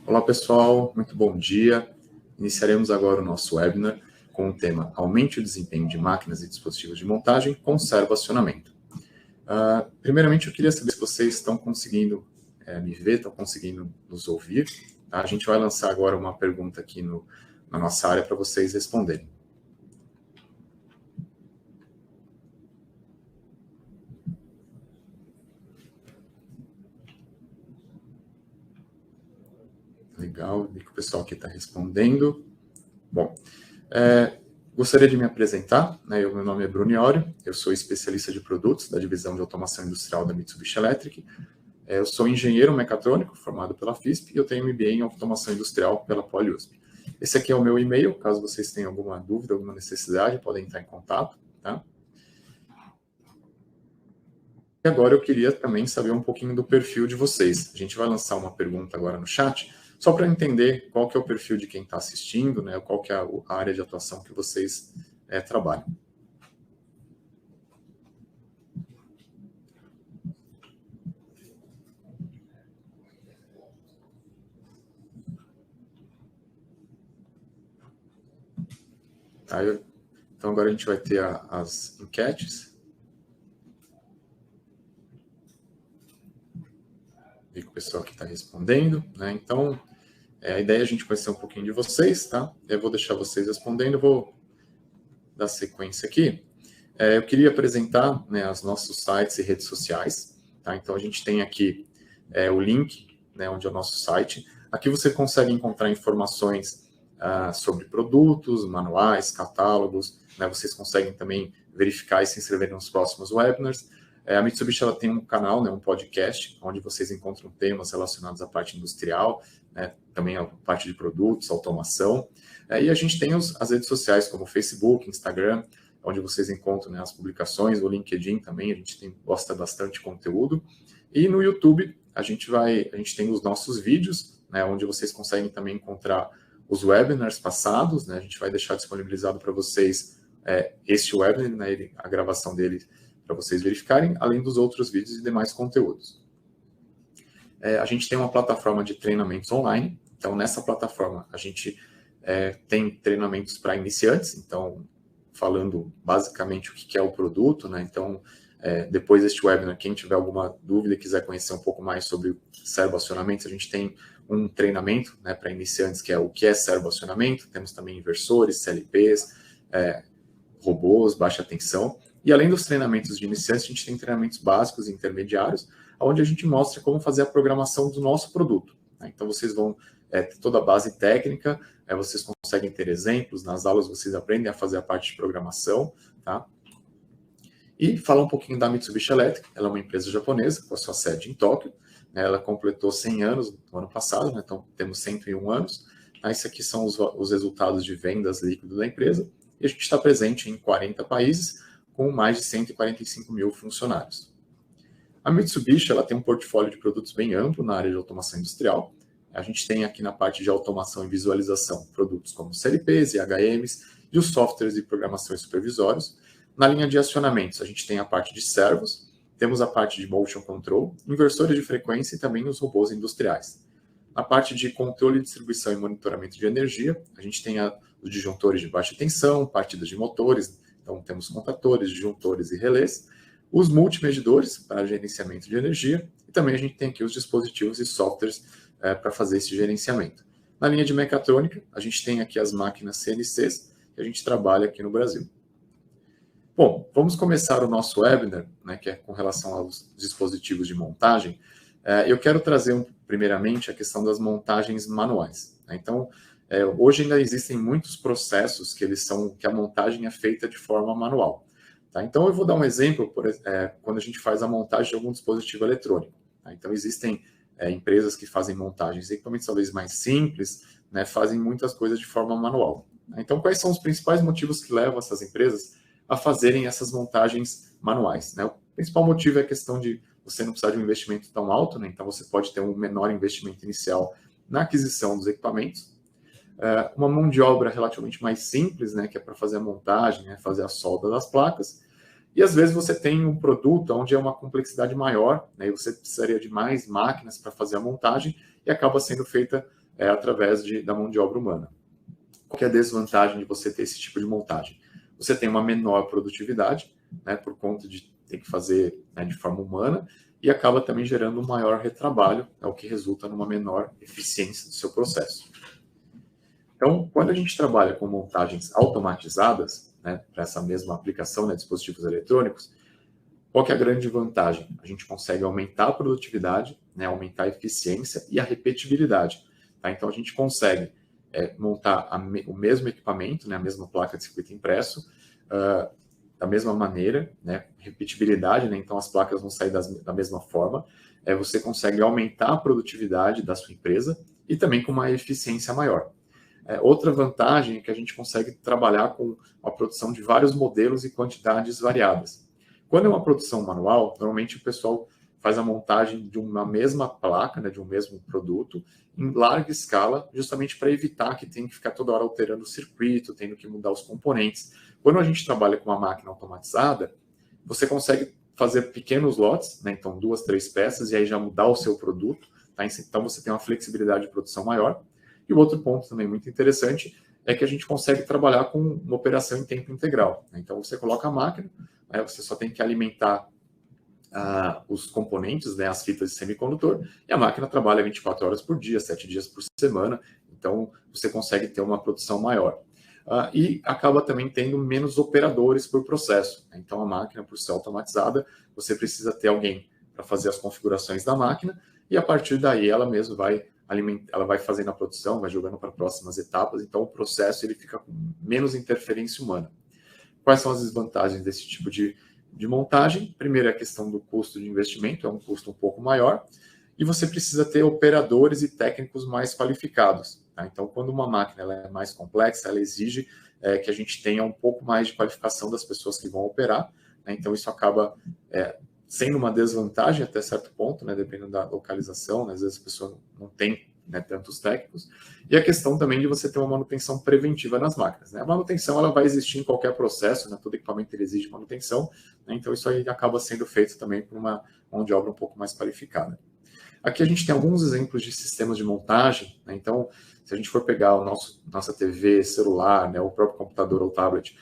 Olá pessoal, muito bom dia. Iniciaremos agora o nosso webinar com o tema Aumente o desempenho de máquinas e dispositivos de montagem com servoacionamento. Primeiramente, eu queria saber se vocês estão conseguindo me ver, estão conseguindo nos ouvir. Tá? A gente vai lançar agora uma pergunta aqui na nossa área para vocês responderem. Legal, vi que o pessoal aqui está respondendo. Bom, gostaria de me apresentar, né? Meu nome é Bruniório, eu sou especialista de produtos da divisão de automação industrial da Mitsubishi Electric. Eu sou engenheiro mecatrônico formado pela FISP e eu tenho MBA em automação industrial pela Poli-USP. Esse aqui é o meu e-mail, caso vocês tenham alguma dúvida, alguma necessidade, podem entrar em contato, tá? E agora eu queria também saber um pouquinho do perfil de vocês. A gente vai lançar uma pergunta agora no chat, só para entender qual que é o perfil de quem está assistindo, né? Qual que é a área de atuação que vocês trabalham. Tá, então agora a gente vai ter as enquetes. Vi que o pessoal aqui está respondendo, né? Então, a ideia é a gente conhecer um pouquinho de vocês, tá? Eu vou deixar vocês respondendo, eu vou dar sequência aqui. Eu queria apresentar, né, os nossos sites e redes sociais, tá? Então, a gente tem aqui o link, né, onde é o nosso site. Aqui você consegue encontrar informações sobre produtos, manuais, catálogos, né? Vocês conseguem também verificar e se inscrever nos próximos webinars. A Mitsubishi ela tem um canal, né, um podcast, onde vocês encontram temas relacionados à parte industrial, né, também a parte de produtos, automação. E a gente tem as redes sociais, como Facebook, Instagram, onde vocês encontram, né, as publicações, o LinkedIn também, a gente posta bastante conteúdo. E no YouTube, a gente tem os nossos vídeos, né, onde vocês conseguem também encontrar os webinars passados, né, a gente vai deixar disponibilizado para vocês este webinar, né, a gravação dele, para vocês verificarem, além dos outros vídeos e demais conteúdos. A gente tem uma plataforma de treinamentos online, então nessa plataforma a gente tem treinamentos para iniciantes, então falando basicamente o que é o produto, né? Então depois deste webinar, quem tiver alguma dúvida e quiser conhecer um pouco mais sobre servoacionamento, a gente tem um treinamento, né, para iniciantes, que é o que é servoacionamento, temos também inversores, CLPs, robôs, baixa tensão. E além dos treinamentos de iniciantes, a gente tem treinamentos básicos e intermediários, onde a gente mostra como fazer a programação do nosso produto. Né? Então, vocês vão ter toda a base técnica, vocês conseguem ter exemplos, nas aulas vocês aprendem a fazer a parte de programação, tá? E falar um pouquinho da Mitsubishi Electric, ela é uma empresa japonesa, com a sua sede em Tóquio, né? Ela completou 100 anos no ano passado, né? Então temos 101 anos. Esses aqui são os resultados de vendas líquidas da empresa, e a gente está presente em 40 países, com mais de 145 mil funcionários. A Mitsubishi ela tem um portfólio de produtos bem amplo na área de automação industrial. A gente tem aqui na parte de automação e visualização produtos como CLPs e HMs e os softwares de programação e supervisórios. Na linha de acionamentos, a gente tem a parte de servos, temos a parte de motion control, inversores de frequência e também os robôs industriais. Na parte de controle, distribuição e monitoramento de energia, a gente tem os disjuntores de baixa tensão, partidas de motores. Então, temos contadores, disjuntores e relés, os multimedidores para gerenciamento de energia, e também a gente tem aqui os dispositivos e softwares para fazer esse gerenciamento. Na linha de mecatrônica, a gente tem aqui as máquinas CNCs, que a gente trabalha aqui no Brasil. Bom, vamos começar o nosso webinar, né, que é com relação aos dispositivos de montagem. Eu quero trazer, primeiramente, a questão das montagens manuais. Né? Então, hoje ainda existem muitos processos que a montagem é feita de forma manual. Tá? Então, eu vou dar um exemplo, quando a gente faz a montagem de algum dispositivo eletrônico. Tá? Então, existem empresas que fazem montagens de equipamentos talvez mais simples, né, fazem muitas coisas de forma manual. Tá? Então, quais são os principais motivos que levam essas empresas a fazerem essas montagens manuais? Né? O principal motivo é a questão de você não precisar de um investimento tão alto, né? Então você pode ter um menor investimento inicial na aquisição dos equipamentos. Uma mão de obra relativamente mais simples, né, que é para fazer a montagem, né, fazer a solda das placas. E às vezes você tem um produto onde é uma complexidade maior, né, e você precisaria de mais máquinas para fazer a montagem, e acaba sendo feita através da mão de obra humana. Qual que é a desvantagem de você ter esse tipo de montagem? Você tem uma menor produtividade, né, por conta de ter que fazer, né, de forma humana, e acaba também gerando um maior retrabalho, o que resulta numa menor eficiência do seu processo. Então, quando a gente trabalha com montagens automatizadas, né, para essa mesma aplicação, né, dispositivos eletrônicos, qual que é a grande vantagem? A gente consegue aumentar a produtividade, né, aumentar a eficiência e a repetibilidade. Tá? Então, a gente consegue montar o mesmo equipamento, né, a mesma placa de circuito impresso, da mesma maneira, né, repetibilidade, né, então as placas vão sair da mesma forma. Você consegue aumentar a produtividade da sua empresa e também com uma eficiência maior. Outra vantagem é que a gente consegue trabalhar com a produção de vários modelos e quantidades variadas. Quando é uma produção manual, normalmente o pessoal faz a montagem de uma mesma placa, né, de um mesmo produto, em larga escala, justamente para evitar que tenha que ficar toda hora alterando o circuito, tendo que mudar os componentes. Quando a gente trabalha com uma máquina automatizada, você consegue fazer pequenos lotes, né, então 2, 3 peças, e aí já mudar o seu produto. Tá? Então você tem uma flexibilidade de produção maior. E o outro ponto também muito interessante é que a gente consegue trabalhar com uma operação em tempo integral. Né? Então você coloca a máquina, né, você só tem que alimentar os componentes, né, as fitas de semicondutor, e a máquina trabalha 24 horas por dia, 7 dias por semana, então você consegue ter uma produção maior. E acaba também tendo menos operadores por processo. Né? Então a máquina, por ser automatizada, você precisa ter alguém para fazer as configurações da máquina, e a partir daí ela mesma ela vai fazendo a produção, vai jogando para próximas etapas, então o processo ele fica com menos interferência humana. Quais são as desvantagens desse tipo de montagem? Primeiro é a questão do custo de investimento, é um custo um pouco maior, e você precisa ter operadores e técnicos mais qualificados. Tá? Então, quando uma máquina ela é mais complexa, ela exige que a gente tenha um pouco mais de qualificação das pessoas que vão operar, né? Então isso acaba sendo uma desvantagem até certo ponto, né? Dependendo da localização, né? Às vezes a pessoa não tem, né, tantos técnicos, e a questão também de você ter uma manutenção preventiva nas máquinas. Né? A manutenção ela vai existir em qualquer processo, né? Todo equipamento ele exige manutenção, né? Então isso aí acaba sendo feito também por uma mão de obra um pouco mais qualificada. Aqui a gente tem alguns exemplos de sistemas de montagem, né? Então se a gente for pegar nossa TV, celular, né, o próprio computador ou tablet,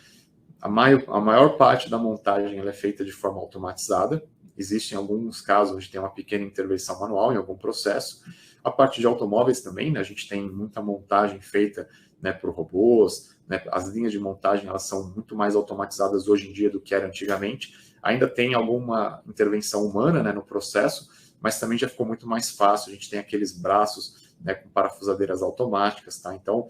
a maior parte da montagem ela é feita de forma automatizada. Existem alguns casos onde tem uma pequena intervenção manual em algum processo. A parte de automóveis também, né, a gente tem muita montagem feita, né, por robôs. Né, as linhas de montagem elas são muito mais automatizadas hoje em dia do que era antigamente. Ainda tem alguma intervenção humana, né, no processo, mas também já ficou muito mais fácil. A gente tem aqueles braços, né, com parafusadeiras automáticas, tá? Então,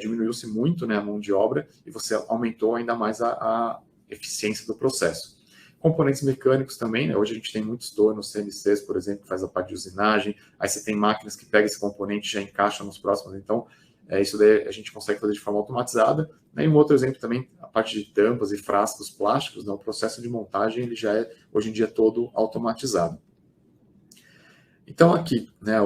diminuiu-se muito, né, a mão de obra e você aumentou ainda mais a eficiência do processo. Componentes mecânicos também, né? Hoje a gente tem muitos tornos CNCs, por exemplo, que faz a parte de usinagem, aí você tem máquinas que pegam esse componente e já encaixam nos próximos, então isso daí a gente consegue fazer de forma automatizada. Né? E um outro exemplo também, a parte de tampas e frascos plásticos, né? O processo de montagem ele já é, hoje em dia, todo automatizado. Então aqui, né,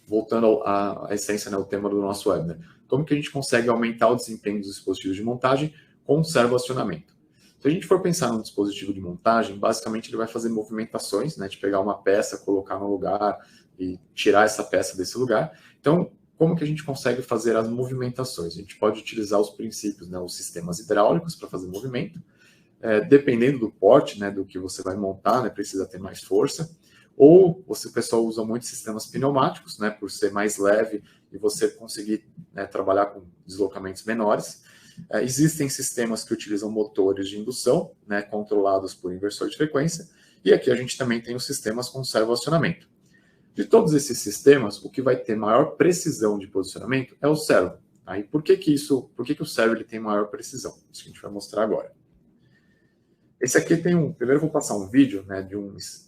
voltando à essência, né, o tema do nosso webinar, como que a gente consegue aumentar o desempenho dos dispositivos de montagem com servoacionamento? Se a gente for pensar num dispositivo de montagem, basicamente ele vai fazer movimentações, né, de pegar uma peça, colocar no lugar e tirar essa peça desse lugar. Então, como que a gente consegue fazer as movimentações? A gente pode utilizar os princípios, né, os sistemas hidráulicos para fazer movimento. Dependendo do porte, né, do que você vai montar, né, precisa ter mais força. Ou o pessoal usa muito sistemas pneumáticos, né, por ser mais leve e você conseguir, né, trabalhar com deslocamentos menores. Existem sistemas que utilizam motores de indução, né, controlados por inversor de frequência, e aqui a gente também tem os sistemas com servoacionamento. De todos esses sistemas, o que vai ter maior precisão de posicionamento é o servo. Tá? E por que o servo ele tem maior precisão? Isso que a gente vai mostrar agora. Esse aqui tem primeiro eu vou passar um vídeo, né, de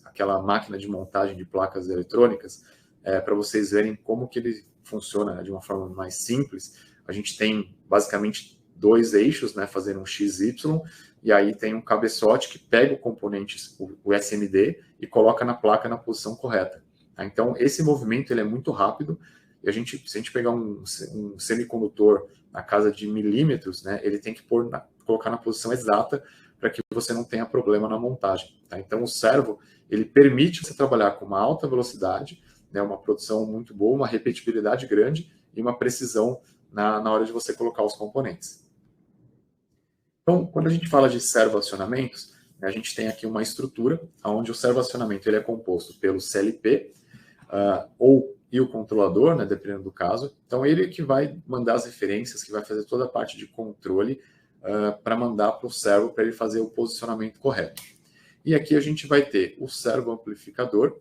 aquela máquina de montagem de placas eletrônicas, para vocês verem como que ele funciona, né, de uma forma mais simples. A gente tem basicamente 2 eixos, né, fazendo um XY, e aí tem um cabeçote que pega o componente, o SMD, e coloca na placa na posição correta. Tá? Então, esse movimento ele é muito rápido, e se a gente pegar um semicondutor na casa de milímetros, né, ele tem que colocar na posição exata para que você não tenha problema na montagem. Tá? Então, o servo ele permite você trabalhar com uma alta velocidade, né, uma produção muito boa, uma repetibilidade grande, e uma precisão na hora de você colocar os componentes. Então, quando a gente fala de servoacionamentos, a gente tem aqui uma estrutura onde o servoacionamento ele é composto pelo CLP e o controlador, né, dependendo do caso. Então, ele que vai mandar as referências, que vai fazer toda a parte de controle para mandar para o servo para ele fazer o posicionamento correto. E aqui a gente vai ter o servoamplificador,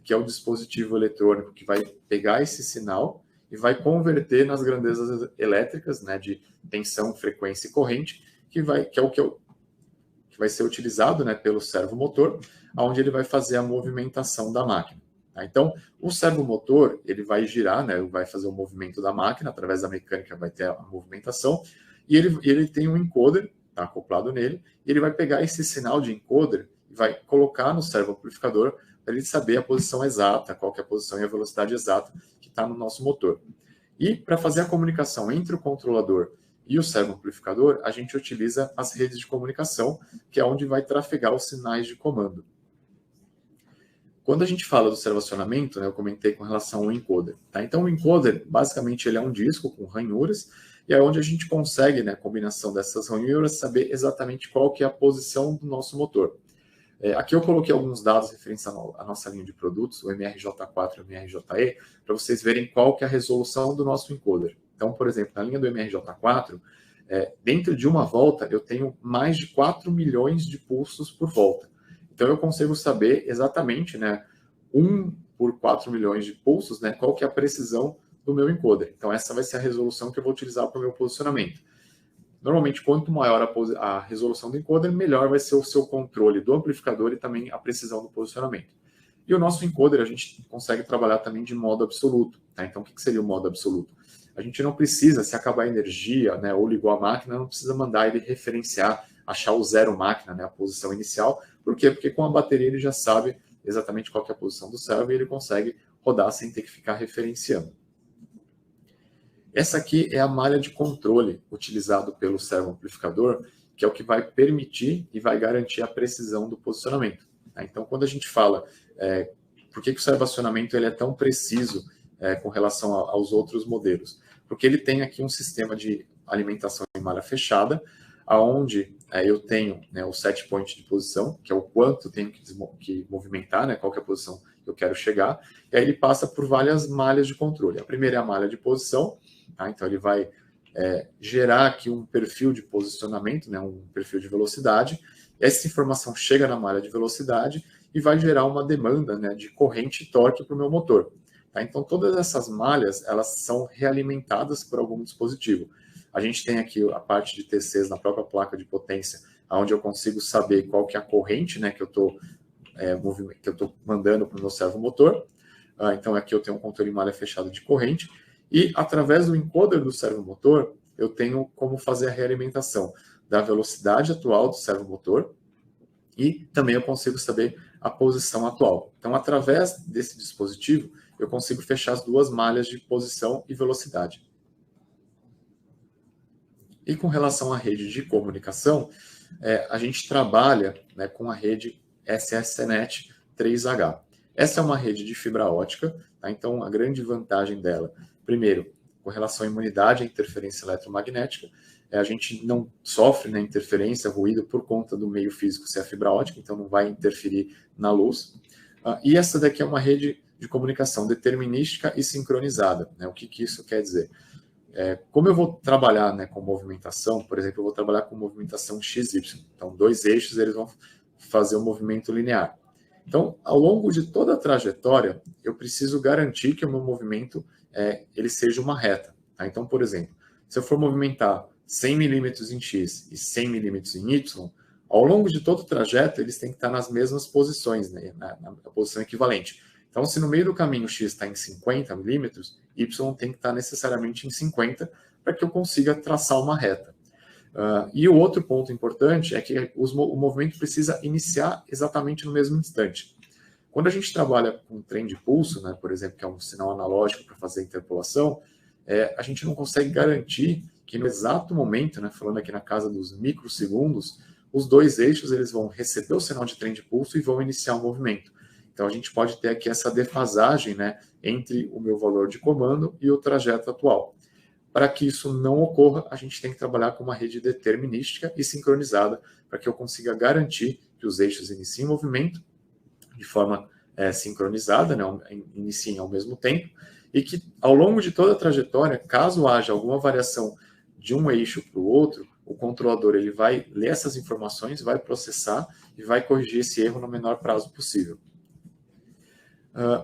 que é o dispositivo eletrônico que vai pegar esse sinal e vai converter nas grandezas elétricas, né, de tensão, frequência e corrente, que vai ser utilizado, né, pelo servomotor, onde ele vai fazer a movimentação da máquina. Tá? Então, o servomotor ele vai girar, né, vai fazer o movimento da máquina, através da mecânica vai ter a movimentação, e ele tem um encoder tá, acoplado nele, e ele vai pegar esse sinal de encoder e vai colocar no servoamplificador para ele saber a posição exata, qual que é a posição e a velocidade exata que está no nosso motor. E para fazer a comunicação entre o controlador e o servoamplificador, a gente utiliza as redes de comunicação, que é onde vai trafegar os sinais de comando. Quando a gente fala do servoacionamento, né, eu comentei com relação ao encoder. Tá? Então, o encoder, basicamente, ele é um disco com ranhuras, e é onde a gente consegue, né, a combinação dessas ranhuras, saber exatamente qual que é a posição do nosso motor. Aqui eu coloquei alguns dados referentes à nossa linha de produtos, o MRJ4 e o MRJE, para vocês verem qual que é a resolução do nosso encoder. Então, por exemplo, na linha do MRJ4, dentro de uma volta, eu tenho mais de 4 milhões de pulsos por volta. Então, eu consigo saber exatamente, né, 1 por 4 milhões de pulsos, né, qual que é a precisão do meu encoder. Então, essa vai ser a resolução que eu vou utilizar para o meu posicionamento. Normalmente, quanto maior a resolução do encoder, melhor vai ser o seu controle do amplificador e também a precisão do posicionamento. E o nosso encoder, a gente consegue trabalhar também de modo absoluto. Tá? Então, o que seria o modo absoluto? A gente não precisa, se acabar a energia, né, ou ligou a máquina, não precisa mandar ele referenciar, achar o zero máquina, né, a posição inicial. Por quê? Porque com a bateria ele já sabe exatamente qual que é a posição do servo e ele consegue rodar sem ter que ficar referenciando. Essa aqui é a malha de controle utilizado pelo servoamplificador, que é o que vai permitir e vai garantir a precisão do posicionamento. Tá? Então, quando a gente fala por que o servoacionamento ele é tão preciso com relação aos outros modelos? Porque ele tem aqui um sistema de alimentação em malha fechada, onde eu tenho, né, o set point de posição, que é o quanto tenho que movimentar, né, qual que é a posição que eu quero chegar, e aí ele passa por várias malhas de controle. A primeira é a malha de posição, tá? Então ele vai gerar aqui um perfil de posicionamento, né, um perfil de velocidade. Essa informação chega na malha de velocidade e vai gerar uma demanda, né, de corrente e torque para o meu motor. Tá? Então todas essas malhas elas são realimentadas por algum dispositivo. A gente tem aqui a parte de TCs na própria placa de potência, onde eu consigo saber qual que é a corrente, né, que eu estou mandando para o meu servomotor. Então aqui eu tenho um controle em malha fechada de corrente. E através do encoder do servomotor, eu tenho como fazer a realimentação da velocidade atual do servomotor e também eu consigo saber a posição atual. Então, através desse dispositivo, eu consigo fechar as duas malhas de posição e velocidade. E com relação à rede de comunicação, a gente trabalha, né, com a rede SSNet 3H. Essa é uma rede de fibra ótica, tá? Então a grande vantagem dela, primeiro, com relação à imunidade à interferência eletromagnética, a gente não sofre, né, interferência, ruído por conta do meio físico ser a fibra ótica, então não vai interferir na luz. E essa daqui é uma rede de comunicação determinística e sincronizada, né? O que isso quer dizer? Como eu vou trabalhar, né, com movimentação, por exemplo, eu vou trabalhar com movimentação XY. Então, dois eixos eles vão fazer um movimento linear. Então, ao longo de toda a trajetória, eu preciso garantir que o meu movimento ele seja uma reta. Tá? Então, por exemplo, se eu for movimentar 100 milímetros em X e 100 milímetros em Y, ao longo de todo o trajeto, eles têm que estar nas mesmas posições, né, na posição equivalente. Então, se no meio do caminho X está em 50 milímetros, Y tem que estar necessariamente em 50 para que eu consiga traçar uma reta. E o outro ponto importante é que o movimento precisa iniciar exatamente no mesmo instante. Quando a gente trabalha com trem de pulso, né, por exemplo, que é um sinal analógico para fazer a interpolação, a gente não consegue garantir que no exato momento, né, falando aqui na casa dos microsegundos, os dois eixos eles vão receber o sinal de trem de pulso e vão iniciar o movimento. Então, a gente pode ter aqui essa defasagem, né, entre o meu valor de comando e o trajeto atual. Para que isso não ocorra, a gente tem que trabalhar com uma rede determinística e sincronizada para que eu consiga garantir que os eixos iniciem movimento de forma sincronizada, né, iniciem ao mesmo tempo, e que ao longo de toda a trajetória, caso haja alguma variação de um eixo para o outro, o controlador ele vai ler essas informações, vai processar e vai corrigir esse erro no menor prazo possível.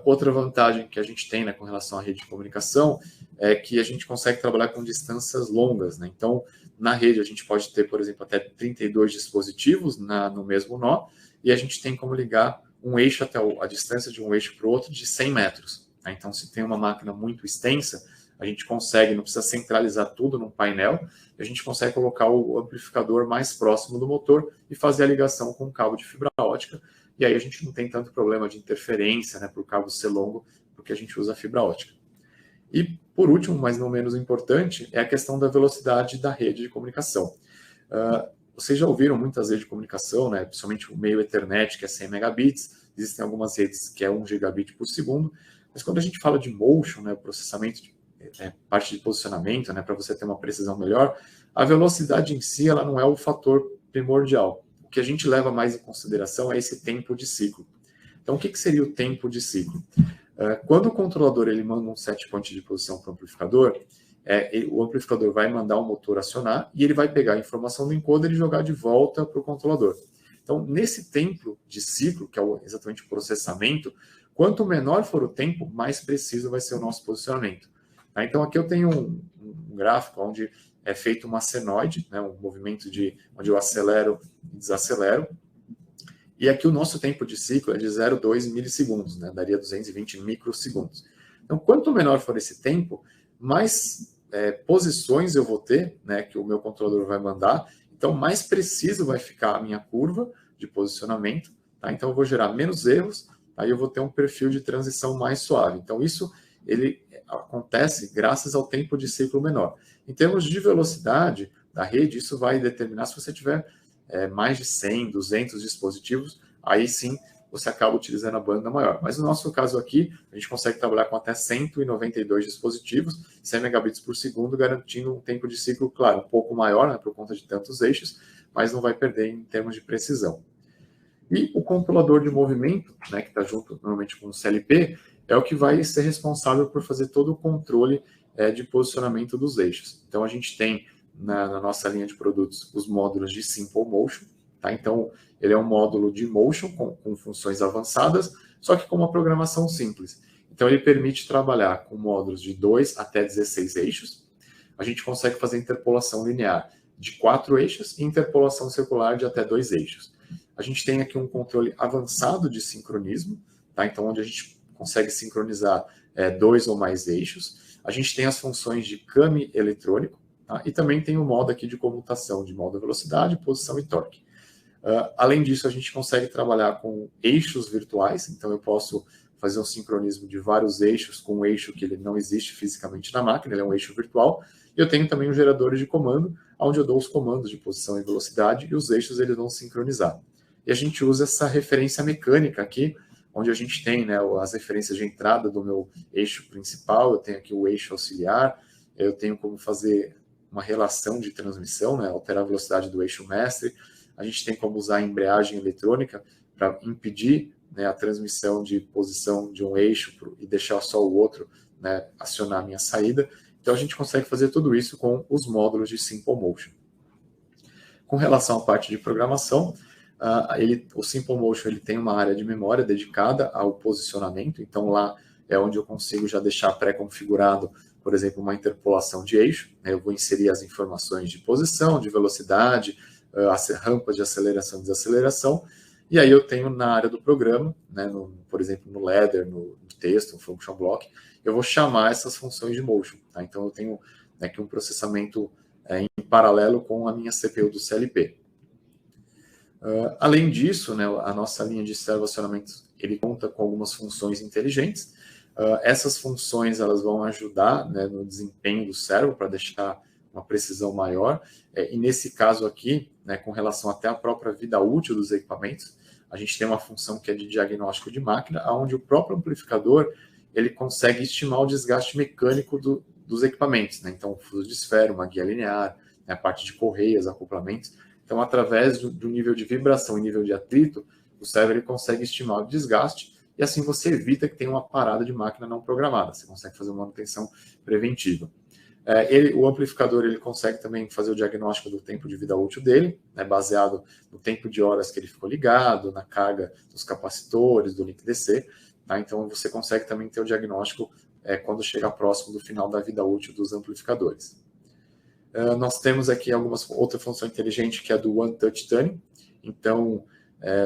Outra vantagem que a gente tem, né, com relação à rede de comunicação é que a gente consegue trabalhar com distâncias longas, né? Então, na rede a gente pode ter, por exemplo, até 32 dispositivos no mesmo nó, e a gente tem como ligar um eixo até a distância de um eixo para o outro de 100 metros. Tá? Então, se tem uma máquina muito extensa, a gente consegue, não precisa centralizar tudo num painel, a gente consegue colocar o amplificador mais próximo do motor e fazer a ligação com um cabo de fibra ótica, e aí a gente não tem tanto problema de interferência, né, por o cabo ser longo, porque a gente usa fibra ótica. E, por último, mas não menos importante, é a questão da velocidade da rede de comunicação. Vocês já ouviram muitas redes de comunicação, né, principalmente o meio Ethernet, que é 100 megabits, existem algumas redes que é 1 gigabit por segundo, mas quando a gente fala de motion, né, processamento, parte de posicionamento, né, para você ter uma precisão melhor, a velocidade em si ela não é o fator primordial. O que a gente leva mais em consideração é esse tempo de ciclo. Então, o que seria o tempo de ciclo? Quando o controlador ele manda um set point de posição para o amplificador, o amplificador vai mandar o motor acionar e ele vai pegar a informação do encoder e jogar de volta para o controlador. Então, nesse tempo de ciclo, que é exatamente o processamento, quanto menor for o tempo, mais preciso vai ser o nosso posicionamento. Tá? Então, aqui eu tenho um gráfico onde é feito uma senoide, né, um movimento onde eu acelero e desacelero. E aqui o nosso tempo de ciclo é de 0,2 milissegundos, né, daria 220 microsegundos. Então, quanto menor for esse tempo, mais posições eu vou ter, né, que o meu controlador vai mandar. Então, mais preciso vai ficar a minha curva de posicionamento. Tá? Então, eu vou gerar menos erros, aí eu vou ter um perfil de transição mais suave. Então, isso ele acontece graças ao tempo de ciclo menor. Em termos de velocidade da rede, isso vai determinar se você tiver mais de 100, 200 dispositivos, aí sim você acaba utilizando a banda maior. Mas no nosso caso aqui, a gente consegue trabalhar com até 192 dispositivos, 100 megabits por segundo, garantindo um tempo de ciclo, claro, um pouco maior, né, por conta de tantos eixos, mas não vai perder em termos de precisão. E o controlador de movimento, né, que está junto normalmente com o CLP, é o que vai ser responsável por fazer todo o controle de posicionamento dos eixos. Então, a gente tem na nossa linha de produtos os módulos de Simple Motion. Tá? Então, ele é um módulo de motion com funções avançadas, só que com uma programação simples. Então, ele permite trabalhar com módulos de 2 até 16 eixos. A gente consegue fazer interpolação linear de 4 eixos e interpolação circular de até 2 eixos. A gente tem aqui um controle avançado de sincronismo, tá? Então, onde a gente consegue sincronizar 2 ou mais eixos. A gente tem as funções de CAM eletrônico, tá? E também tem o modo aqui de comutação de modo velocidade, posição e torque. Além disso, a gente consegue trabalhar com eixos virtuais, então eu posso fazer um sincronismo de vários eixos com um eixo que ele não existe fisicamente na máquina, ele é um eixo virtual. E eu tenho também um gerador de comando, onde eu dou os comandos de posição e velocidade e os eixos eles vão sincronizar. E a gente usa essa referência mecânica aqui, onde a gente tem, né, as referências de entrada do meu eixo principal, eu tenho aqui o eixo auxiliar, eu tenho como fazer uma relação de transmissão, né, alterar a velocidade do eixo mestre, a gente tem como usar a embreagem eletrônica para impedir, né, a transmissão de posição de um eixo e deixar só o outro, né, acionar a minha saída. Então a gente consegue fazer tudo isso com os módulos de Simple Motion. Com relação à parte de programação, o Simple Motion ele tem uma área de memória dedicada ao posicionamento, então lá é onde eu consigo já deixar pré-configurado, por exemplo, uma interpolação de eixo, né? Eu vou inserir as informações de posição, de velocidade, as rampas de aceleração e desaceleração, e aí eu tenho na área do programa, né, por exemplo, no ladder, no texto, no function block, eu vou chamar essas funções de motion. Tá? Então eu tenho aqui um processamento em paralelo com a minha CPU do CLP. Além disso, né, a nossa linha de servo-acionamento ele conta com algumas funções inteligentes. Essas funções elas vão ajudar, né, no desempenho do servo para deixar uma precisão maior. E nesse caso aqui, né, com relação até à própria vida útil dos equipamentos, a gente tem uma função que é de diagnóstico de máquina, onde o próprio amplificador ele consegue estimar o desgaste mecânico dos equipamentos, né? Então, fuso de esfera, uma guia linear, né? A parte de correias, acoplamentos. Então, através do nível de vibração e nível de atrito, o server ele consegue estimar o desgaste e assim você evita que tenha uma parada de máquina não programada. Você consegue fazer uma manutenção preventiva. O amplificador ele consegue também fazer o diagnóstico do tempo de vida útil dele, né, baseado no tempo de horas que ele ficou ligado, na carga dos capacitores, do link DC. Tá? Então, você consegue também ter o diagnóstico quando chega próximo do final da vida útil dos amplificadores. Nós temos aqui outra função inteligente que é do One Touch Tuning. Então,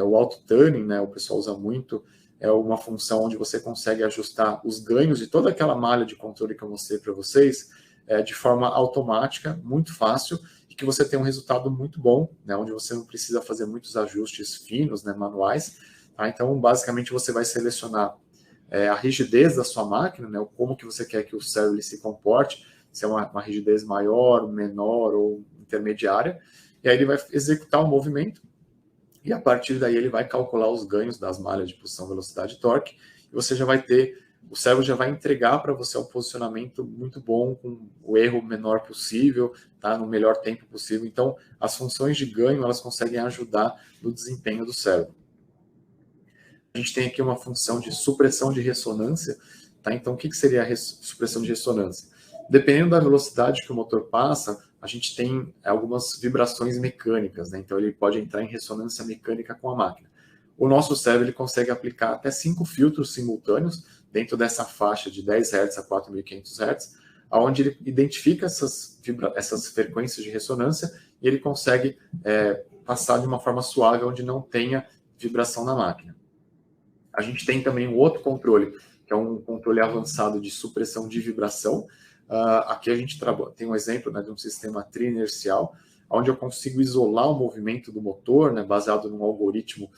o Auto Tuning, né, o pessoal usa muito, é uma função onde você consegue ajustar os ganhos de toda aquela malha de controle que eu mostrei para vocês de forma automática, muito fácil, e que você tem um resultado muito bom, né, onde você não precisa fazer muitos ajustes finos, né, manuais. Tá? Então, basicamente, você vai selecionar a rigidez da sua máquina, né, como que você quer que o server se comporte, se é uma rigidez maior, menor ou intermediária, e aí ele vai executar o movimento, e a partir daí ele vai calcular os ganhos das malhas de posição, velocidade e torque, e você já vai ter, o servo já vai entregar para você um posicionamento muito bom, com o erro menor possível, tá, no melhor tempo possível. Então, as funções de ganho, elas conseguem ajudar no desempenho do servo. A gente tem aqui uma função de supressão de ressonância, tá? Então, o que seria a supressão de ressonância? Dependendo da velocidade que o motor passa, a gente tem algumas vibrações mecânicas, né? Então, ele pode entrar em ressonância mecânica com a máquina. O nosso servo ele consegue aplicar até 5 filtros simultâneos dentro dessa faixa de 10 Hz a 4.500 Hz, onde ele identifica essas frequências de ressonância e ele consegue passar de uma forma suave, onde não tenha vibração na máquina. A gente tem também um outro controle, que é um controle avançado de supressão de vibração. Aqui a gente tem um exemplo, né, de um sistema triinercial, onde eu consigo isolar o movimento do motor, né, baseado num algoritmo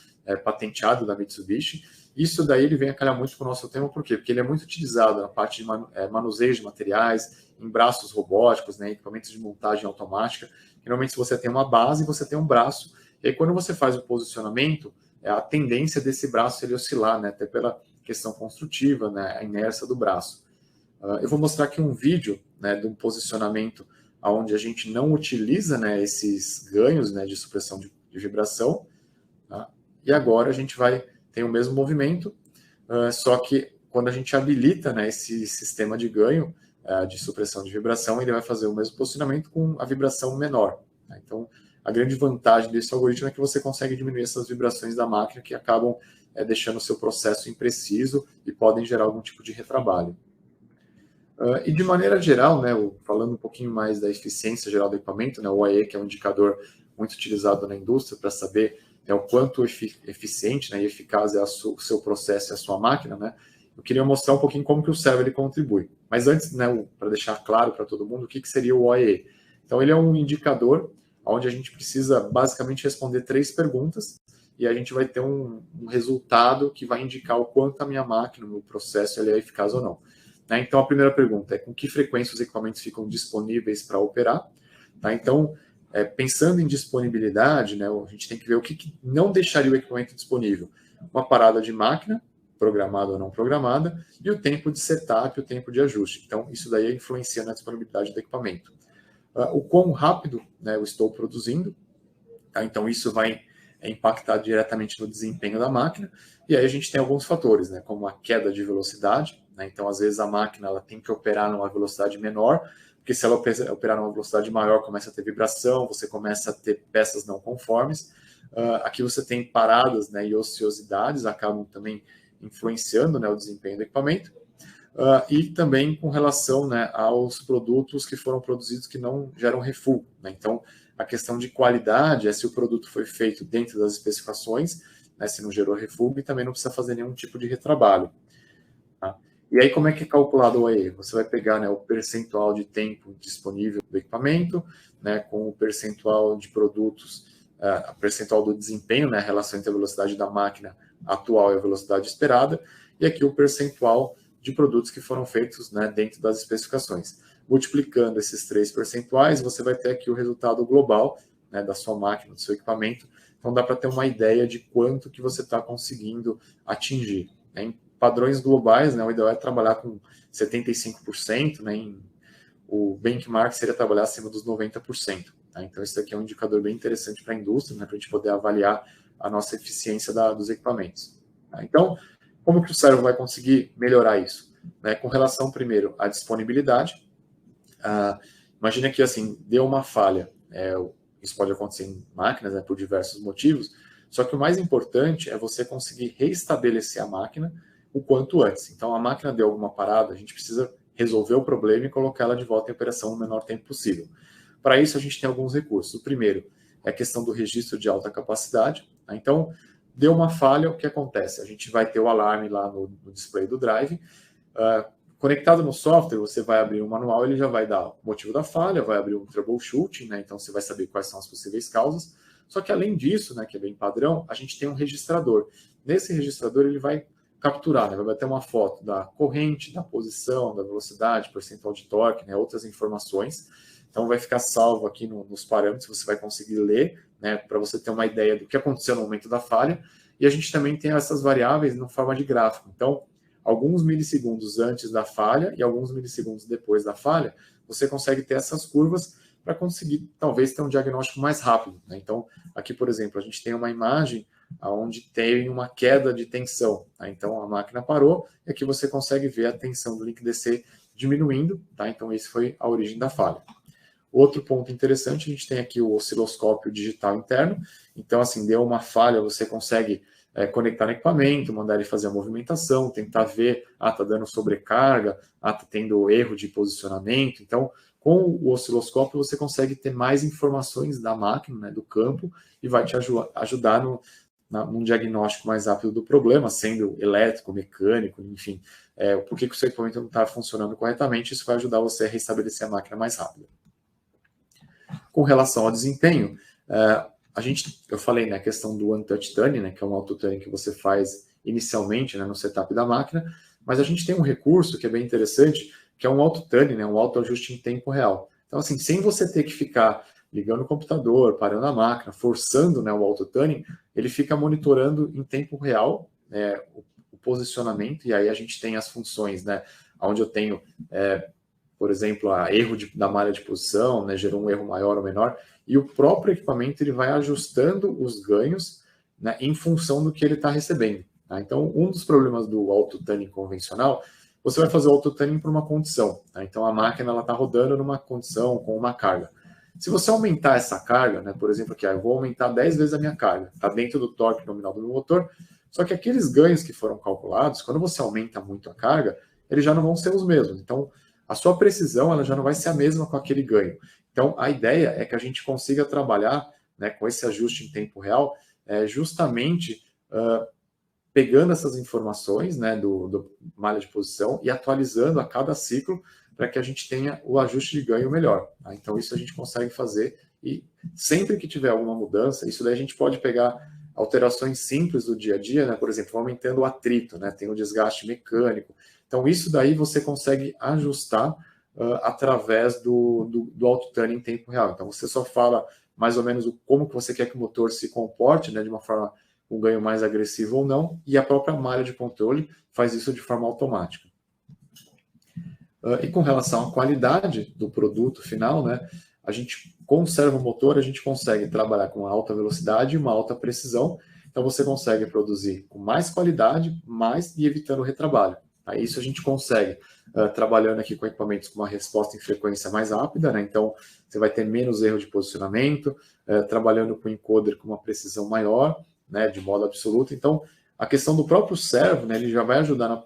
patenteado da Mitsubishi. Isso daí ele vem a calhar muito com o nosso tema, por quê? Porque ele é muito utilizado na parte de manuseio de materiais, em braços robóticos, né, equipamentos de montagem automática. Normalmente, se você tem uma base, você tem um braço, e aí quando você faz o posicionamento, a tendência desse braço ele oscilar, né, até pela questão construtiva, né, a inércia do braço. Eu vou mostrar aqui um vídeo, né, de um posicionamento onde a gente não utiliza, né, esses ganhos, né, de supressão de vibração, tá? E agora a gente tem o mesmo movimento, só que quando a gente habilita, né, esse sistema de ganho de supressão de vibração, ele vai fazer o mesmo posicionamento com a vibração menor. Tá? Então, a grande vantagem desse algoritmo é que você consegue diminuir essas vibrações da máquina que acabam deixando o seu processo impreciso e podem gerar algum tipo de retrabalho. E de maneira geral, né, falando um pouquinho mais da eficiência geral do equipamento, né, o OIE, que é um indicador muito utilizado na indústria para saber o quanto eficiente, né, e eficaz é o seu processo e a sua máquina, né, eu queria mostrar um pouquinho como que o server ele contribui. Mas antes, né, para deixar claro para todo mundo, o que seria o OIE? Então, ele é um indicador onde a gente precisa basicamente responder 3 perguntas e a gente vai ter um resultado que vai indicar o quanto a minha máquina, o meu processo, ele é eficaz ou não. Então, a primeira pergunta é com que frequência os equipamentos ficam disponíveis para operar. Tá? Então, pensando em disponibilidade, né, a gente tem que ver o que não deixaria o equipamento disponível. Uma parada de máquina, programada ou não programada, e o tempo de setup, o tempo de ajuste. Então, isso daí influencia na disponibilidade do equipamento. O quão rápido, né, eu estou produzindo, tá? Então isso vai impactar diretamente no desempenho da máquina, e aí a gente tem alguns fatores, né, como a queda de velocidade, né? Então às vezes a máquina ela tem que operar numa velocidade menor, porque se ela operar numa velocidade maior, começa a ter vibração, você começa a ter peças não conformes. Aqui você tem paradas, né, e ociosidades, acabam também influenciando, né, o desempenho do equipamento. E também com relação, né, aos produtos que foram produzidos que não geram refúgio, né? Então, a questão de qualidade é se o produto foi feito dentro das especificações, né, se não gerou refúgio, e também não precisa fazer nenhum tipo de retrabalho. Tá? E aí, como é que é calculado o OIE? Você vai pegar, né, o percentual de tempo disponível do equipamento, né, com o percentual de produtos, a percentual do desempenho, né, a relação entre a velocidade da máquina atual e a velocidade esperada, e aqui o percentual de produtos que foram feitos, né, dentro das especificações. Multiplicando esses 3 percentuais, você vai ter aqui o resultado global, né, da sua máquina, do seu equipamento, Então dá para ter uma ideia de quanto que você está conseguindo atingir. Né? Em padrões globais, né, o ideal é trabalhar com 75%, né, o benchmark seria trabalhar acima dos 90%. Tá? Então esse daqui é um indicador bem interessante para a indústria, né, para a gente poder avaliar a nossa eficiência dos equipamentos. Tá? Então, como que o servo vai conseguir melhorar isso? Né, com relação, primeiro, à disponibilidade. Imagina que assim, deu uma falha. Isso pode acontecer em máquinas, né, por diversos motivos, só que o mais importante é você conseguir reestabelecer a máquina o quanto antes. Então, a máquina deu alguma parada, a gente precisa resolver o problema e colocar ela de volta em operação no menor tempo possível. Para isso, a gente tem alguns recursos. O primeiro é a questão do registro de alta capacidade. Tá? Então, deu uma falha, o que acontece? A gente vai ter o alarme lá no display do drive. Conectado no software, você vai abrir um manual, ele já vai dar o motivo da falha, vai abrir um troubleshooting, né? Então você vai saber quais são as possíveis causas. Só que além disso, né, que é bem padrão, a gente tem um registrador. Nesse registrador ele vai capturar, né, vai bater uma foto da corrente, da posição, da velocidade, percentual de torque, né, outras informações. Então vai ficar salvo aqui nos parâmetros, você vai conseguir ler, né, para você ter uma ideia do que aconteceu no momento da falha. E a gente também tem essas variáveis na forma de gráfico. Então, alguns milissegundos antes da falha e alguns milissegundos depois da falha, você consegue ter essas curvas para conseguir, talvez, ter um diagnóstico mais rápido. Né? Então, aqui, por exemplo, a gente tem uma imagem onde tem uma queda de tensão. Tá? Então, a máquina parou e aqui você consegue ver a tensão do link DC diminuindo. Tá? Então, esse foi a origem da falha. Outro ponto interessante, a gente tem aqui o osciloscópio digital interno. Então, assim, deu uma falha, você consegue conectar no equipamento, mandar ele fazer a movimentação, tentar ver, tá dando sobrecarga, tá tendo erro de posicionamento. Então, com o osciloscópio, você consegue ter mais informações da máquina, né, do campo, e vai te ajudar num diagnóstico mais rápido do problema, sendo elétrico, mecânico, enfim, por que o seu equipamento não está funcionando corretamente, isso vai ajudar você a restabelecer a máquina mais rápido. Com relação ao desempenho, eu falei, né, a questão do one-touch tuning, né, que é um auto-tuning que você faz inicialmente, né, no setup da máquina, mas a gente tem um recurso que é bem interessante, que é um auto-tuning, né, um auto-ajuste em tempo real. Então, assim, sem você ter que ficar ligando o computador, parando a máquina, forçando, né, o auto-tuning, ele fica monitorando em tempo real, né, o posicionamento, e aí a gente tem as funções, né, onde eu tenho, por exemplo, erro da malha de posição, né, gerou um erro maior ou menor, e o próprio equipamento ele vai ajustando os ganhos, né, em função do que ele está recebendo. Tá? Então, um dos problemas do auto-tuning convencional, você vai fazer o auto-tuning para uma condição. Tá? Então, a máquina está rodando numa condição com uma carga. Se você aumentar essa carga, né, por exemplo, aqui, eu vou aumentar 10 vezes a minha carga, está dentro do torque nominal do meu motor, só que aqueles ganhos que foram calculados, quando você aumenta muito a carga, eles já não vão ser os mesmos. Então, a sua precisão ela já não vai ser a mesma com aquele ganho. Então, a ideia é que a gente consiga trabalhar, né, com esse ajuste em tempo real, justamente pegando essas informações, né, do malha de posição e atualizando a cada ciclo para que a gente tenha o ajuste de ganho melhor. Tá? Então, isso a gente consegue fazer e sempre que tiver alguma mudança, isso daí a gente pode pegar alterações simples do dia a dia, né? Por exemplo, aumentando o atrito, né? Tem o desgaste mecânico. Então, isso daí você consegue ajustar através do auto-tuning em tempo real. Então, você só fala mais ou menos como que você quer que o motor se comporte, né? De uma forma com ganho mais agressivo ou não, e a própria malha de controle faz isso de forma automática. E com relação à qualidade do produto final, né? A gente, com o servomotor, a gente consegue trabalhar com alta velocidade e uma alta precisão. Então, você consegue produzir com mais qualidade, mais e evitando o retrabalho. Isso a gente consegue trabalhando aqui com equipamentos com uma resposta em frequência mais rápida, né? Então, você vai ter menos erro de posicionamento, trabalhando com encoder com uma precisão maior, né? De modo absoluto. Então, a questão do próprio servo, né? Ele já vai ajudar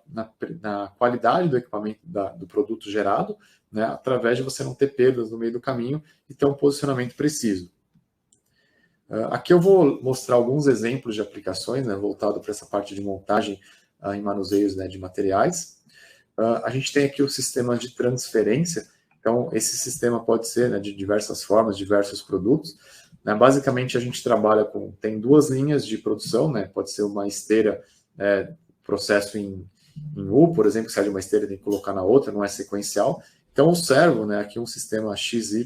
na qualidade do equipamento, do produto gerado, né, através de você não ter perdas no meio do caminho e ter um posicionamento preciso. Aqui eu vou mostrar alguns exemplos de aplicações, né, voltado para essa parte de montagem em manuseios, né, de materiais. A gente tem aqui o sistema de transferência. Então, esse sistema pode ser, né, de diversas formas, diversos produtos. Né, basicamente, a gente trabalha tem duas linhas de produção, né, pode ser uma esteira, processo em U, por exemplo, que sai de uma esteira tem que colocar na outra, não é sequencial. Então, o servo, né, aqui um sistema XYZ,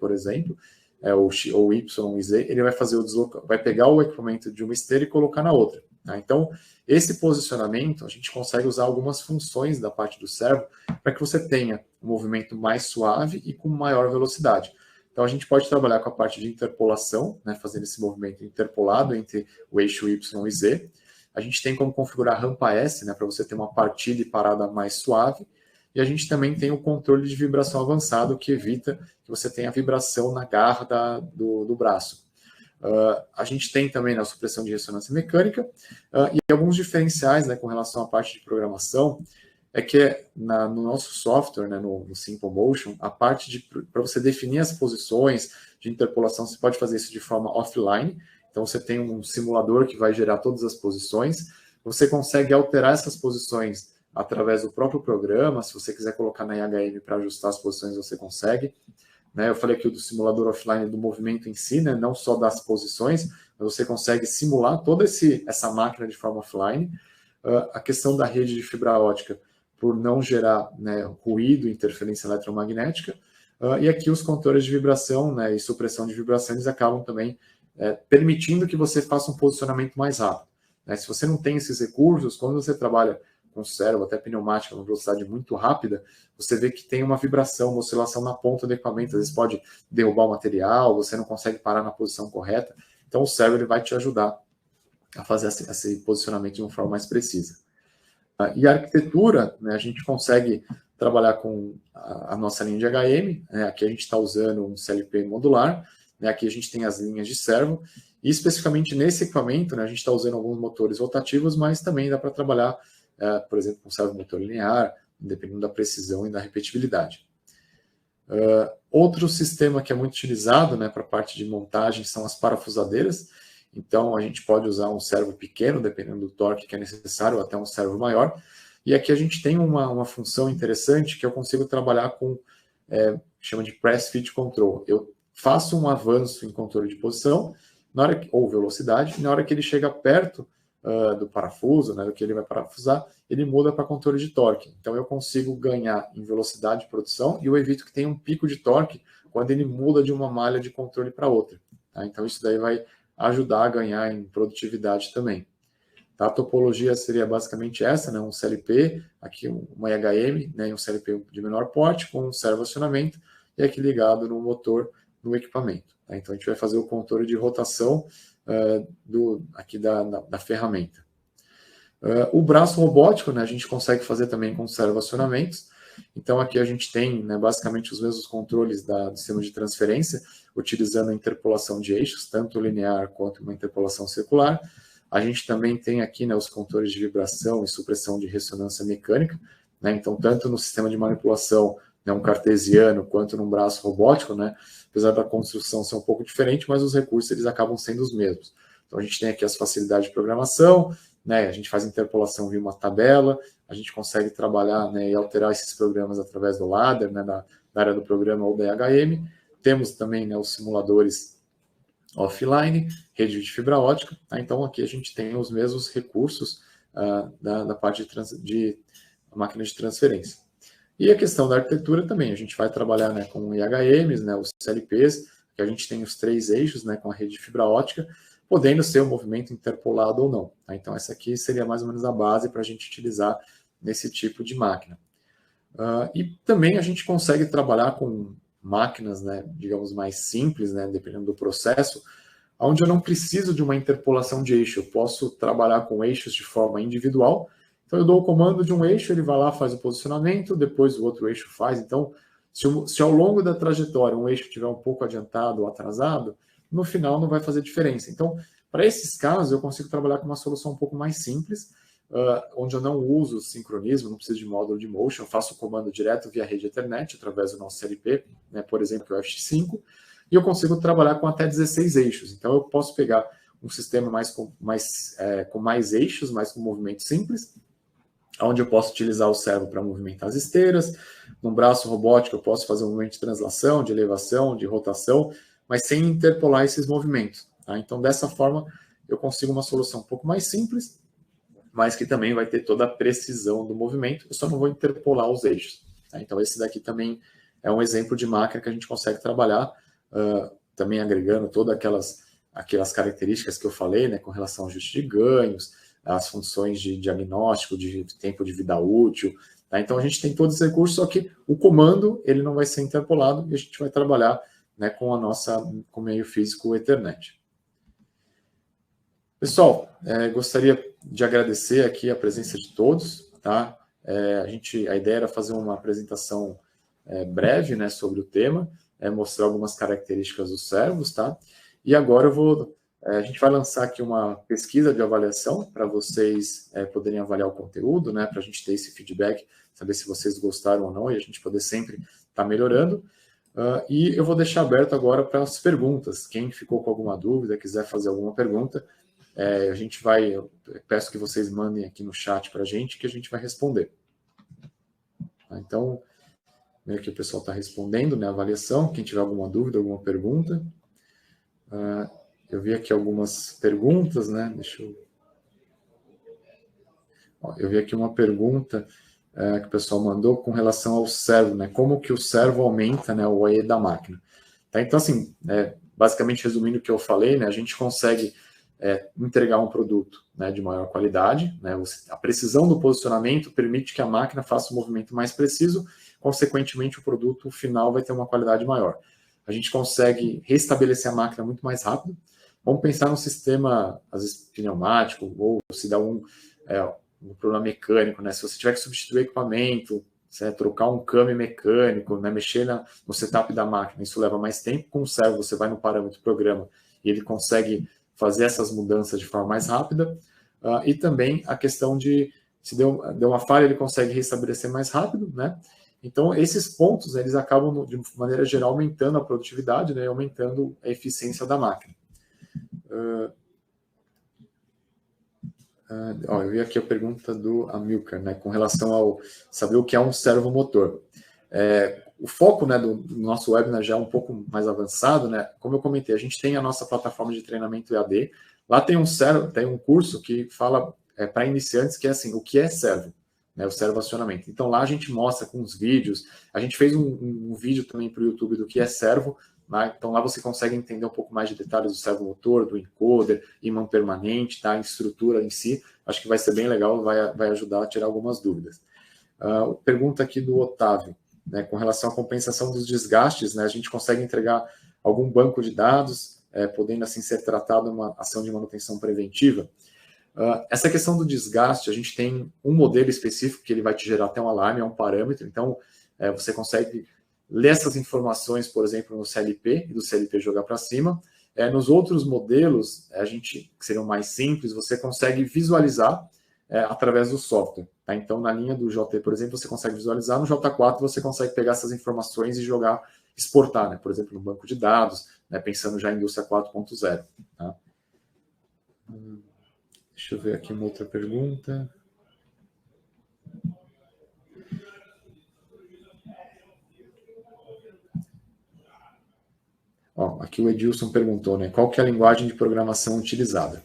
por exemplo, ou Y e Z, ele vai fazer vai pegar o equipamento de uma esteira e colocar na outra. Tá? Então, esse posicionamento, a gente consegue usar algumas funções da parte do servo para que você tenha um movimento mais suave e com maior velocidade. Então, a gente pode trabalhar com a parte de interpolação, né, fazendo esse movimento interpolado entre o eixo Y e Z. A gente tem como configurar rampa S, né, para você ter uma partida e parada mais suave. E a gente também tem o controle de vibração avançado, que evita que você tenha vibração na garra do braço. A gente tem também a supressão de ressonância mecânica e alguns diferenciais, né, com relação à parte de programação, é que no nosso software, né, no Simple Motion, a parte para você definir as posições de interpolação, você pode fazer isso de forma offline. Então, você tem um simulador que vai gerar todas as posições. Você consegue alterar essas posições através do próprio programa. Se você quiser colocar na IHM para ajustar as posições, você consegue. Né? Eu falei aqui do simulador offline do movimento em si, né? Não só das posições, mas você consegue simular toda essa máquina de forma offline. A questão da rede de fibra ótica, por não gerar, né, ruído, interferência eletromagnética. E aqui os contores de vibração, né, e supressão de vibração, eles acabam também permitindo que você faça um posicionamento mais rápido. Né? Se você não tem esses recursos, quando você trabalha com servo, até pneumática, uma velocidade muito rápida, você vê que tem uma vibração, uma oscilação na ponta do equipamento, às vezes pode derrubar o material, você não consegue parar na posição correta. Então o servo ele vai te ajudar a fazer esse posicionamento de uma forma mais precisa. E a arquitetura, né, a gente consegue trabalhar com a nossa linha de HM, né, aqui a gente está usando um CLP modular, né, aqui a gente tem as linhas de servo, e especificamente nesse equipamento, né, a gente está usando alguns motores rotativos, mas também dá para trabalhar, por exemplo, com servo motor linear, dependendo da precisão e da repetibilidade. Outro sistema que é muito utilizado, né, para a parte de montagem são as parafusadeiras. Então, a gente pode usar um servo pequeno, dependendo do torque que é necessário, ou até um servo maior. E aqui a gente tem uma função interessante que eu consigo trabalhar com, chama de Press Fit Control. Eu faço um avanço em controle de posição, ou velocidade, e na hora que ele chega perto do parafuso, né, do que ele vai parafusar, ele muda para controle de torque. Então, eu consigo ganhar em velocidade de produção e eu evito que tenha um pico de torque quando ele muda de uma malha de controle para outra. Tá? Então, isso daí vai ajudar a ganhar em produtividade também. Tá? A topologia seria basicamente essa, né? Um CLP, aqui uma IHM, né? E um CLP de menor porte, com um servo acionamento, e aqui ligado no motor, no equipamento. Tá? Então, a gente vai fazer o controle de rotação aqui da ferramenta. O braço robótico, né? A gente consegue fazer também com servo acionamentos. Então, aqui a gente tem, né, basicamente os mesmos controles do sistema de transferência, utilizando a interpolação de eixos, tanto linear quanto uma interpolação circular. A gente também tem aqui, né, os controles de vibração e supressão de ressonância mecânica. Né? Então, tanto no sistema de manipulação, né, um cartesiano, quanto num braço robótico, né, apesar da construção ser um pouco diferente, mas os recursos eles acabam sendo os mesmos. Então, a gente tem aqui as facilidades de programação, né, a gente faz interpolação via uma tabela, a gente consegue trabalhar, né, e alterar esses programas através do ladder, né, da área do programa ou da IHM. Temos também, né, os simuladores offline, rede de fibra ótica. Tá? Então, aqui a gente tem os mesmos recursos da parte de máquina de transferência. E a questão da arquitetura também, a gente vai trabalhar, né, com IHMs, né, os CLPs, que a gente tem os 3 eixos, né, com a rede de fibra ótica, podendo ser um movimento interpolado ou não. Tá? Então, essa aqui seria mais ou menos a base para a gente utilizar nesse tipo de máquina. E também a gente consegue trabalhar com máquinas, né, digamos, mais simples, né, dependendo do processo, onde eu não preciso de uma interpolação de eixo. Eu posso trabalhar com eixos de forma individual. Então, eu dou o comando de um eixo, ele vai lá, faz o posicionamento, depois o outro eixo faz. Então, se ao longo da trajetória um eixo estiver um pouco adiantado ou atrasado, no final não vai fazer diferença. Então, para esses casos, eu consigo trabalhar com uma solução um pouco mais simples, onde eu não uso sincronismo, não preciso de módulo de motion, eu faço o comando direto via rede Ethernet, através do nosso CLP, né, por exemplo, o FX5, e eu consigo trabalhar com até 16 eixos. Então, eu posso pegar um sistema com mais eixos, mais com movimento simples, onde eu posso utilizar o servo para movimentar as esteiras. No braço robótico, eu posso fazer um movimento de translação, de elevação, de rotação, mas sem interpolar esses movimentos. Tá? Então, dessa forma, eu consigo uma solução um pouco mais simples, mas que também vai ter toda a precisão do movimento, eu só não vou interpolar os eixos. Tá? Então, esse daqui também é um exemplo de máquina que a gente consegue trabalhar também agregando todas aquelas características que eu falei, né, com relação ao ajuste de ganhos, as funções de diagnóstico, de tempo de vida útil. Tá? Então, a gente tem todos esses recursos, só que o comando ele não vai ser interpolado e a gente vai trabalhar, né, com o meio físico Ethernet. Pessoal, gostaria de agradecer aqui a presença de todos. Tá? A ideia era fazer uma apresentação breve, né, sobre o tema, mostrar algumas características dos servos, tá? E agora a gente vai lançar aqui uma pesquisa de avaliação para vocês poderem avaliar o conteúdo, né, para a gente ter esse feedback, saber se vocês gostaram ou não, e a gente poder sempre estar melhorando. E eu vou deixar aberto agora para as perguntas. Quem ficou com alguma dúvida, quiser fazer alguma pergunta, eu peço que vocês mandem aqui no chat para a gente, que a gente vai responder. Então, que o pessoal está respondendo, né, a avaliação. Quem tiver alguma dúvida, alguma pergunta. Eu vi aqui algumas perguntas, né? Eu vi aqui uma pergunta que o pessoal mandou com relação ao servo, né? Como que o servo aumenta, né, o AE da máquina. Tá? Então, assim, basicamente resumindo o que eu falei, né, a gente consegue entregar um produto, né, de maior qualidade, né? A precisão do posicionamento permite que a máquina faça um movimento mais preciso, consequentemente o produto final vai ter uma qualidade maior. A gente consegue restabelecer a máquina muito mais rápido. Vamos pensar num sistema, às vezes, pneumático, ou se dá um problema mecânico, né? Se você tiver que substituir equipamento, trocar um câmbio mecânico, né? Mexer no setup da máquina, isso leva mais tempo. Com o servo, você vai no parâmetro do programa e ele consegue fazer essas mudanças de forma mais rápida. E também a questão de, se deu uma falha, ele consegue restabelecer mais rápido, né? Então, esses pontos, eles acabam, de maneira geral, aumentando a produtividade, né? Aumentando a eficiência da máquina. Eu vi aqui a pergunta do Amilcar, né, com relação ao saber o que é um servomotor. O foco, né, do nosso webinar já é um pouco mais avançado, né? Como eu comentei, a gente tem a nossa plataforma de treinamento EAD. Lá tem um curso que fala para iniciantes, que é assim, o que é servo, né, o servoacionamento. Então lá a gente mostra com os vídeos. A gente fez um vídeo também para o YouTube do que é servo. Então lá você consegue entender um pouco mais de detalhes do servomotor, do encoder, imã permanente, tá? A estrutura em si. Acho que vai ser bem legal, vai ajudar a tirar algumas dúvidas. Pergunta aqui do Otávio, né, com relação à compensação dos desgastes, né? A gente consegue entregar algum banco de dados, podendo assim ser tratado uma ação de manutenção preventiva. Essa questão do desgaste, a gente tem um modelo específico que ele vai te gerar até um alarme, é um parâmetro. Então você consegue ler essas informações, por exemplo, no CLP, e do CLP jogar para cima. Nos outros modelos, que seriam mais simples, você consegue visualizar através do software. Tá? Então, na linha do JT, por exemplo, você consegue visualizar. No J4, você consegue pegar essas informações e exportar, né? Por exemplo, no banco de dados, né? Pensando já em indústria 4.0. Tá? Deixa eu ver aqui uma outra pergunta. Aqui o Edilson perguntou, né, qual que é a linguagem de programação utilizada.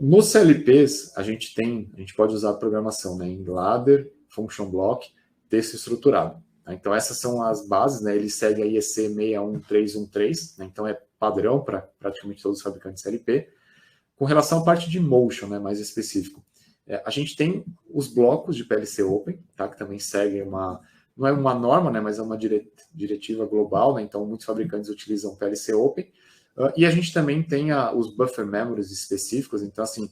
Nos CLPs, a gente pode usar a programação, né, em ladder, function block, texto estruturado. Tá? Então, essas são as bases, né, ele segue a IEC 61313, né, então é padrão para praticamente todos os fabricantes CLP. Com relação à parte de motion, né, mais específico, a gente tem os blocos de PLC Open, tá, que também seguem não é uma norma, né, mas é uma diretiva global, né, então muitos fabricantes utilizam PLC Open, e a gente também tem os buffer memories específicos, então assim,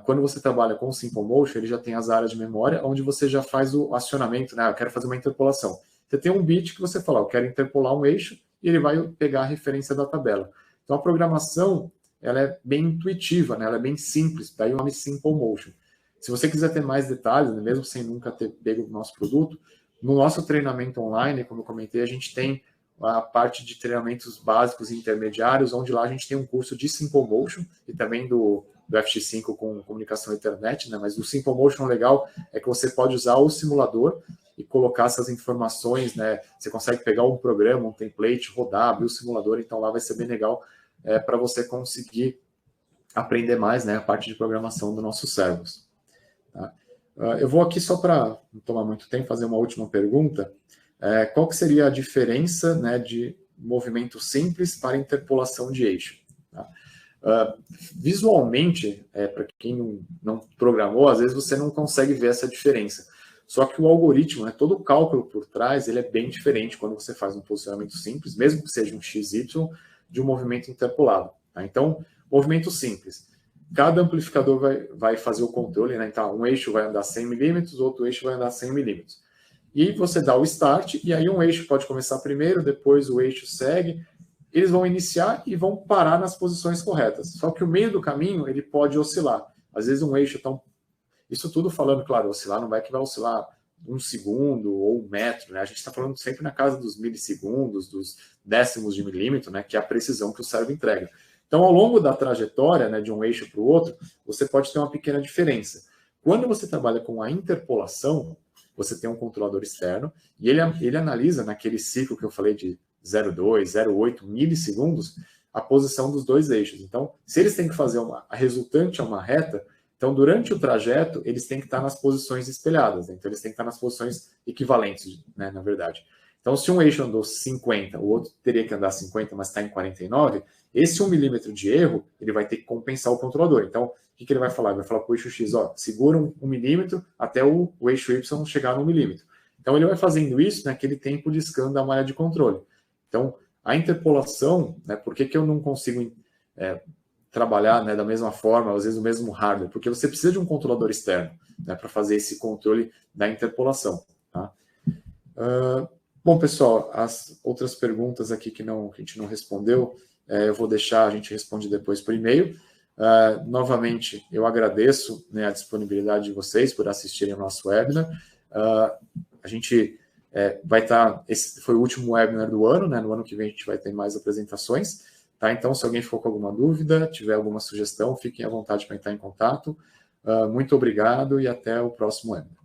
quando você trabalha com o Simple Motion, ele já tem as áreas de memória, onde você já faz o acionamento, né, eu quero fazer uma interpolação. Você tem um bit que você fala, eu quero interpolar um eixo, e ele vai pegar a referência da tabela. Então a programação, ela é bem intuitiva, né, ela é bem simples, daí o nome Simple Motion. Se você quiser ter mais detalhes, né, mesmo sem nunca ter pego o nosso produto, no nosso treinamento online, como eu comentei, a gente tem a parte de treinamentos básicos e intermediários, onde lá a gente tem um curso de Simple Motion e também do FX5 com comunicação Ethernet, né? Mas o Simple Motion legal é que você pode usar o simulador e colocar essas informações, né? Você consegue pegar um programa, um template, rodar, abrir o simulador, então lá vai ser bem legal para você conseguir aprender mais, né, a parte de programação dos nossos servos. Tá? Eu vou aqui só para não tomar muito tempo fazer uma última pergunta. Qual que seria a diferença, né, movimento simples para interpolação de eixo. Tá? Visualmente, para quem não programou, às vezes você não consegue ver essa diferença. Só que o algoritmo, todo o cálculo por trás, ele é bem diferente quando você faz um posicionamento simples, mesmo que seja um XY, de um movimento interpolado. Tá? Então, movimento simples. Cada amplificador vai fazer o controle, então um eixo vai andar 100 milímetros, outro eixo vai andar 100 milímetros. E aí você dá o start, e aí um eixo pode começar primeiro, depois o eixo segue, eles vão iniciar e vão parar nas posições corretas. Só que o meio do caminho, ele pode oscilar. Às vezes um eixo tão... Isso tudo falando, claro, oscilar não vai que vai oscilar 1 segundo ou 1 metro, A gente está falando sempre na casa dos milissegundos, dos décimos de milímetro, que é a precisão que o cérebro entrega. Então, ao longo da trajetória, de um eixo para o outro, você pode ter uma pequena diferença. Quando você trabalha com a interpolação, você tem um controlador externo e ele analisa naquele ciclo que eu falei de 0,2, 0,8 milissegundos a posição dos dois eixos. Então, se eles têm que fazer a resultante é uma reta, então durante o trajeto eles têm que estar nas posições espelhadas. Então, eles têm que estar nas posições equivalentes, na verdade. Então, se um eixo andou 50, o outro teria que andar 50, mas está em 49, esse 1 milímetro de erro, ele vai ter que compensar o controlador. Então, o que ele vai falar? Ele vai falar para o eixo X, segura 1 milímetro até o eixo Y chegar no 1 milímetro. Então, ele vai fazendo isso naquele tempo de scan da malha de controle. Então, a interpolação, por que eu não consigo trabalhar da mesma forma, às vezes o mesmo hardware? Porque você precisa de um controlador externo para fazer esse controle da interpolação. Tá? Bom, pessoal, as outras perguntas aqui que a gente não respondeu, eu vou deixar, a gente responde depois por e-mail. Novamente, eu agradeço a disponibilidade de vocês por assistirem ao nosso webinar. A gente vai estar... Esse foi o último webinar do ano, no ano que vem a gente vai ter mais apresentações. Tá? Então, se alguém ficou com alguma dúvida, tiver alguma sugestão, fiquem à vontade para entrar em contato. Muito obrigado e até o próximo webinar.